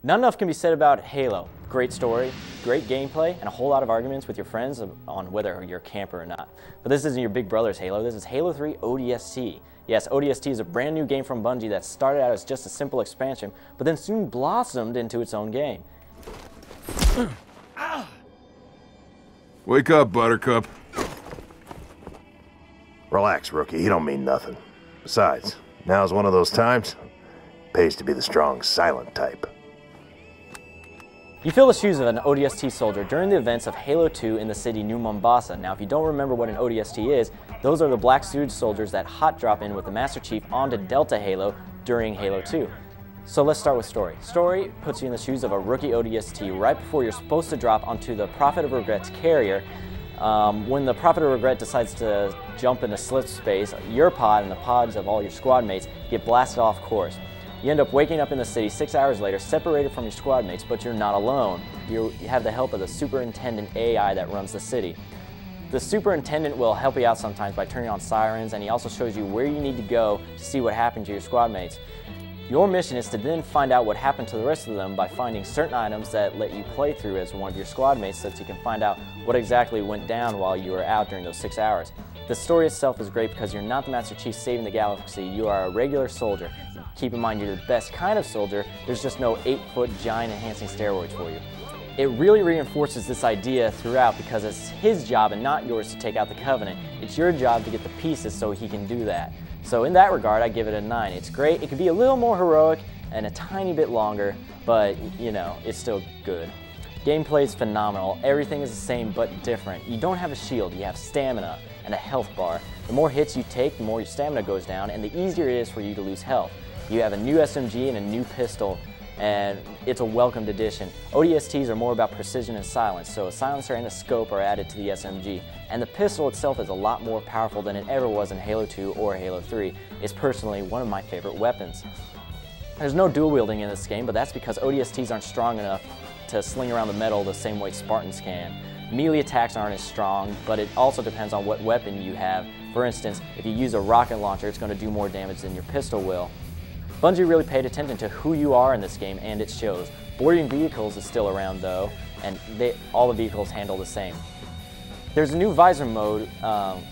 Not enough can be said about Halo. Great story, great gameplay, and a whole lot of arguments with your friends on whether you're a camper or not. But this isn't your big brother's Halo, this is Halo 3 ODST. Yes, ODST is a brand new game from Bungie that started out as just a simple expansion, but then soon blossomed into its own game. Wake up, Buttercup. Relax, rookie. He don't mean nothing. Besides, now's one of those times. Pays to be the strong, silent type. You fill the shoes of an ODST soldier during the events of Halo 2 in the city New Mombasa. Now, if you don't remember what an ODST is, those are the black suited soldiers that hot drop in with the Master Chief onto Delta Halo during Halo 2. So let's start with story. Story puts you in the shoes of a rookie ODST right before you're supposed to drop onto the Prophet of Regret's carrier. When the Prophet of Regret decides to jump into slip space, your pod and the pods of all your squad mates get blasted off course. You end up waking up in the city 6 hours later, separated from your squad mates, but you're not alone. You have the help of the superintendent AI that runs the city. The superintendent will help you out sometimes by turning on sirens, and he also shows you where you need to go to see what happened to your squad mates. Your mission is to then find out what happened to the rest of them by finding certain items that let you play through as one of your squad mates so that you can find out what exactly went down while you were out during those 6 hours. The story itself is great because you're not the Master Chief saving the galaxy, you are a regular soldier. Keep in mind you're the best kind of soldier, there's just no 8-foot giant enhancing steroids for you. It really reinforces this idea throughout because it's his job and not yours to take out the Covenant. It's your job to get the pieces so he can do that. So in that regard, I give it a 9. It's great, it could be a little more heroic and a tiny bit longer, but you know, it's still good. Gameplay is phenomenal, everything is the same but different. You don't have a shield, you have stamina and a health bar. The more hits you take, the more your stamina goes down and the easier it is for you to lose health. You have a new SMG and a new pistol, and it's a welcomed addition. ODSTs are more about precision and silence, so a silencer and a scope are added to the SMG. And the pistol itself is a lot more powerful than it ever was in Halo 2 or Halo 3. It's personally one of my favorite weapons. There's no dual wielding in this game, but that's because ODSTs aren't strong enough to sling around the metal the same way Spartans can. Melee attacks aren't as strong, but it also depends on what weapon you have. For instance, if you use a rocket launcher, it's going to do more damage than your pistol will. Bungie really paid attention to who you are in this game, and it shows. Boarding vehicles is still around though, and all the vehicles handle the same. There's a new visor mode,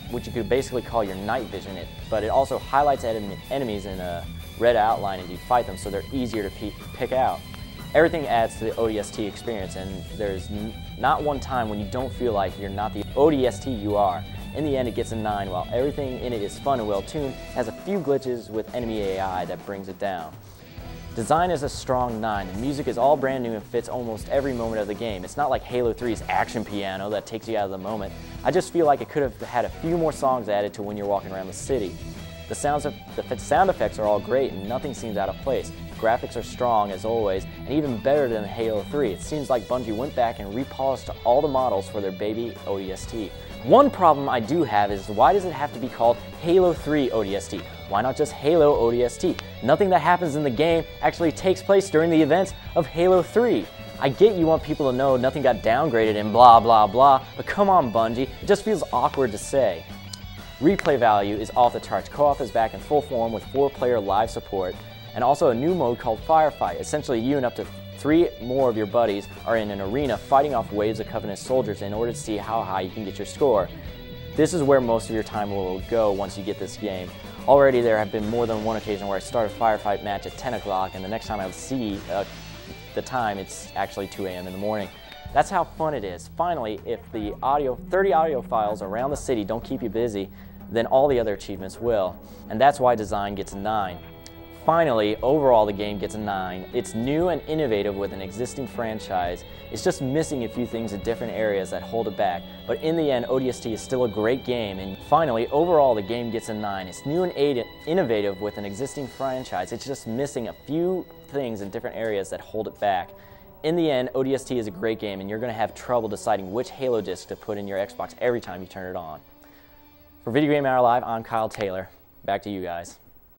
which you could basically call your night vision, but it also highlights enemies in a red outline as you fight them, so they're easier to pick out. Everything adds to the ODST experience, and there's not one time when you don't feel like you're not the ODST you are. In the end, it gets a 9, while everything in it is fun and well-tuned, has a few glitches with enemy AI that brings it down. Design is a strong 9. The music is all brand new and fits almost every moment of the game. It's not like Halo 3's action piano that takes you out of the moment. I just feel like it could have had a few more songs added to when you're walking around the city. The sound effects are all great and nothing seems out of place. Graphics are strong as always, and even better than Halo 3. It seems like Bungie went back and repolished all the models for their baby ODST. One problem I do have is why does it have to be called Halo 3 ODST? Why not just Halo ODST? Nothing that happens in the game actually takes place during the events of Halo 3. I get you want people to know nothing got downgraded and blah blah blah, but come on Bungie, it just feels awkward to say. Replay value is off the charts. Co-op is back in full form with 4-player live support, and also a new mode called Firefight. Essentially, you and up to 3 more of your buddies are in an arena fighting off waves of Covenant soldiers in order to see how high you can get your score. This is where most of your time will go once you get this game. Already there have been more than one occasion where I start a firefight match at 10 o'clock and the next time I see the time it's actually 2 a.m. in the morning. That's how fun it is. Finally, if the 30 audio files around the city don't keep you busy, then all the other achievements will. And that's why design gets a 9. Finally, overall the game gets a 9. It's new and innovative with an existing franchise. It's just missing a few things in different areas that hold it back. But in the end, ODST is still a great game. And finally, overall the game gets a 9. It's new and innovative with an existing franchise. It's just missing a few things in different areas that hold it back. In the end, ODST is a great game and you're going to have trouble deciding which Halo disc to put in your Xbox every time you turn it on. For Video Game Hour Live, I'm Kyle Taylor. Back to you guys.